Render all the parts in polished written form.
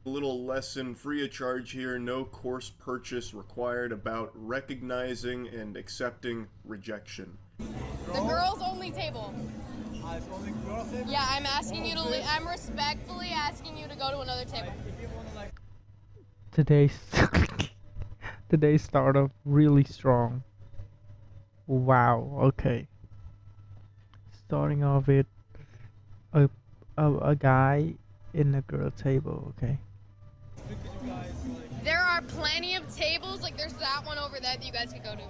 A little lesson free of charge here, no course purchase required about recognizing and accepting rejection. The girls only table. Yeah, I'm asking you to leave. I'm respectfully asking you to go to another table. Today's today's start off really strong. Wow, okay. Starting off with a a guy in a girl table, okay. There are plenty of tables, like there's that one over there that you guys could go to.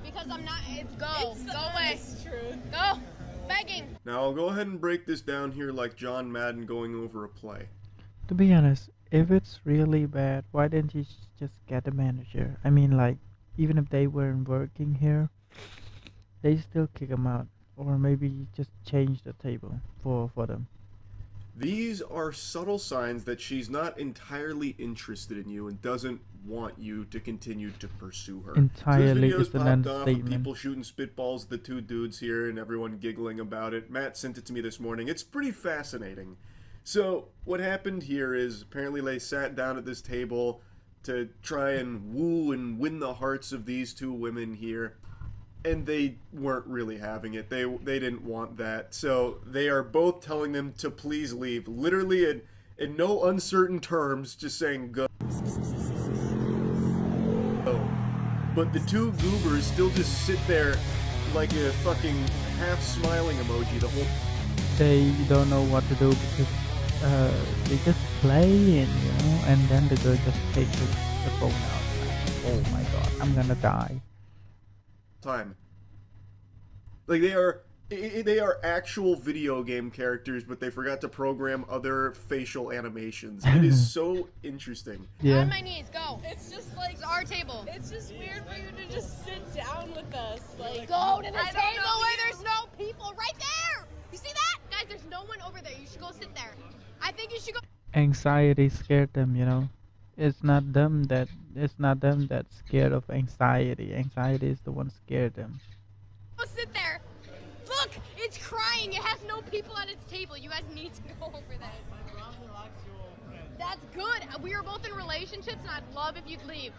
Because I'm not, go away. It's true. Go, begging. Now I'll go ahead and break this down here like John Madden going over a play. To be honest, if it's really bad, why didn't you just get a manager? I mean, like, even if they weren't working here, they still kick them out. Or maybe just change the table for them. These are subtle signs that she's not entirely interested in you and doesn't want you to continue to pursue her. Entirely so this is video's an popped off of understatement. people shooting spitballs at the two dudes here and everyone giggling about it. Matt sent it to me this morning. It's pretty fascinating. So what happened here is apparently they sat down at this table to try and woo and win the hearts of these two women here. And they weren't really having it. They didn't want that. So they are both telling them to please leave. Literally in no uncertain terms, just saying go. But the two goobers still just sit there like a fucking half smiling emoji the whole. They don't know what to do because they just playing, you know, and then the girl just takes the phone out. Like, oh my god, I'm gonna die. Time. Like they are actual video game characters, but they forgot to program other facial animations. It is so interesting. Yeah. On my knees, go. It's just like It's our table. it's just weird for you to just sit down with us. Like Go to the I don't table know where you. there's no people. Right there. You see that? Guys, there's no one over there. You should go sit there. I think you should go Anxiety scared them, you know. It's not them that's scared of anxiety. Anxiety is the one scared them. sit there. Look, it's crying. It has no people at its table. You guys need to go over there. That's good. We are both in relationships, and I'd love if you'd leave.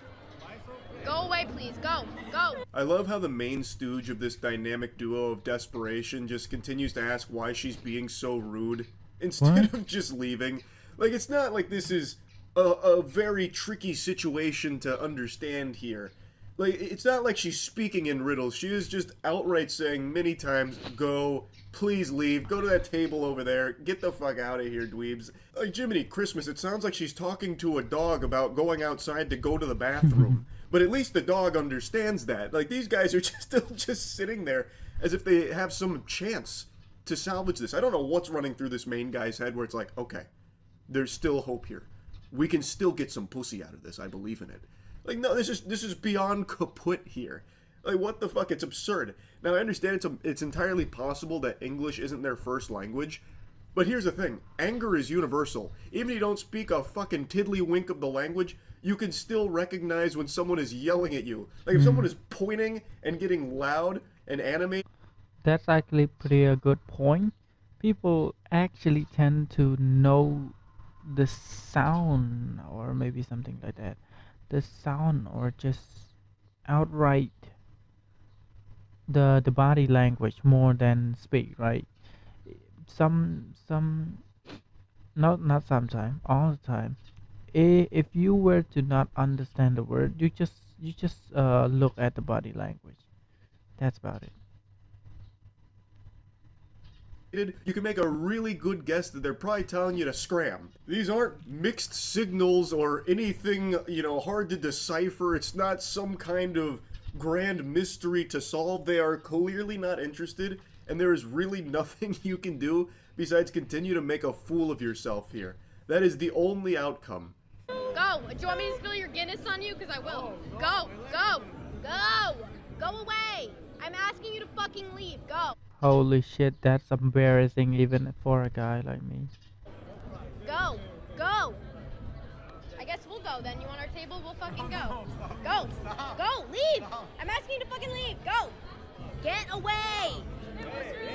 Go away, please. Go. Go. I love how the main stooge of this dynamic duo of desperation just continues to ask why she's being so rude instead of just leaving. Like, it's not like this is a very tricky situation to understand here. Like, it's not like she's speaking in riddles. She is just outright saying many times, go, please leave, go to that table over there, get the fuck out of here, dweebs. Like, Jiminy Christmas, it sounds like she's talking to a dog about going outside to go to the bathroom. But at least the dog understands that. Like, these guys are still just sitting there as if they have some chance to salvage this. I don't know what's running through this main guy's head where it's like, okay, there's still hope here. We can still get some pussy out of this. I believe in it. Like, no, this is beyond kaput here. Like, what the fuck? It's absurd. Now, I understand it's entirely possible that English isn't their first language, but here's the thing. Anger is universal. Even if you don't speak a fucking tiddlywink of the language, you can still recognize when someone is yelling at you. Like, if someone is pointing and getting loud and animated. That's actually pretty a good point. People actually tend to know the sound or maybe something like that. The sound or just outright the body language more than speak, right? Some not sometimes, all the time. If you were to not understand the word, you just look at the body language. That's about it. You can make a really good guess that they're probably telling you to scram. These aren't mixed signals or anything, you know, hard to decipher. It's not some kind of grand mystery to solve. They are clearly not interested, and there is really nothing you can do besides continue to make a fool of yourself here. That is the only outcome. Go. Do you want me to spill your Guinness on you? Because I will. Go. Go. Go. Go away. I'm asking you to fucking leave. Go. Holy shit, that's embarrassing even for a guy like me. Go. Go. I guess we'll go then. You want our table? We'll fucking go. Go. Go. Leave. I'm asking you to fucking leave. Go. Get away.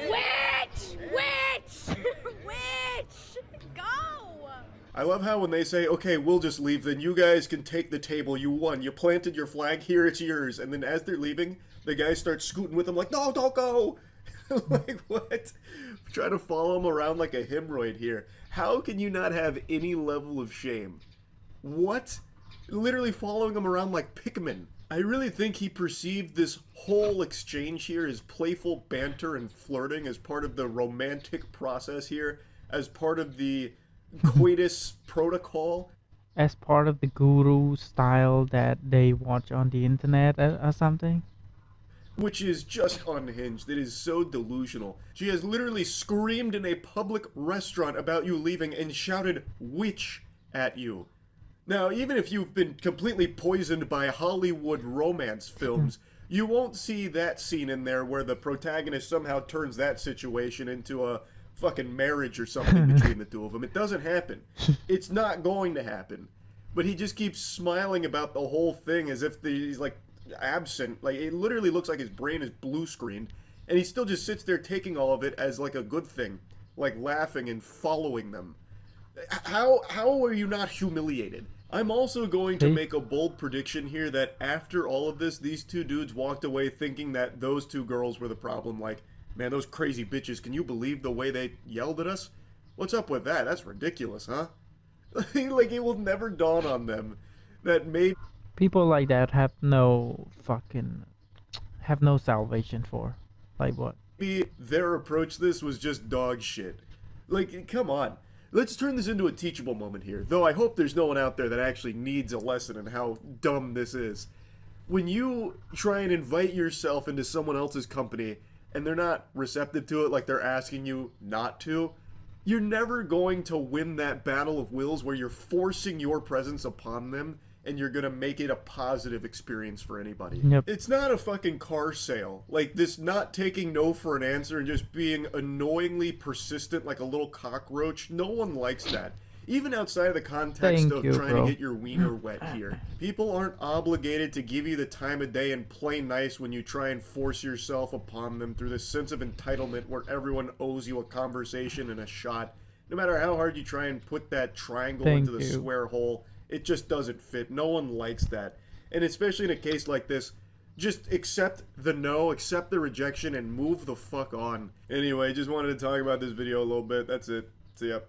Witch. Witch. Witch. Go. I love how when they say, okay, we'll just leave, then you guys can take the table, you won, you planted your flag, here it's yours. And then as they're leaving, the guys start scooting with them like, no, don't go! Like, what? Try to follow him around like a hemorrhoid here. How can you not have any level of shame? What? Literally following him around like Pikmin. I really think he perceived this whole exchange here as playful banter and flirting as part of the romantic process here, as part of the coitus protocol. As part of the guru style that they watch on the internet or something. Which is just unhinged. It is so delusional. She has literally screamed in a public restaurant about you leaving and shouted "witch" at you. Now, even if you've been completely poisoned by Hollywood romance films, you won't see that scene in there where the protagonist somehow turns that situation into a fucking marriage or something between the two of them. It doesn't happen. It's not going to happen. But he just keeps smiling about the whole thing as if he's like absent. Like, it literally looks like his brain is blue screened, and he still just sits there taking all of it as like a good thing, like laughing and following them. How are you not humiliated? I'm also going to make a bold prediction here that after all of this, these two dudes walked away thinking that those two girls were the problem. Like, man, those crazy bitches, can you believe the way they yelled at us? What's up with that? That's ridiculous, huh? Like, it will never dawn on them that maybe People like that have no salvation for. Like what? their approach to this was just dog shit. Like, come on. Let's turn this into a teachable moment here. Though I hope there's no one out there that actually needs a lesson in how dumb this is. When you try and invite yourself into someone else's company and they're not receptive to it, like they're asking you not to, you're never going to win that battle of wills where you're forcing your presence upon them and you're gonna make it a positive experience for anybody. Yep. It's not a fucking car sale. Like, this not taking no for an answer and just being annoyingly persistent like a little cockroach, no one likes that. Even outside of the context Thank of you, trying bro. to get your wiener wet here. People aren't obligated to give you the time of day and play nice when you try and force yourself upon them through this sense of entitlement where everyone owes you a conversation and a shot. No matter how hard you try and put that triangle Thank into the you. square hole, it just doesn't fit. No one likes that. And especially in a case like this, just accept the no, accept the rejection, and move the fuck on. Anyway, just wanted to talk about this video a little bit. That's it. See ya.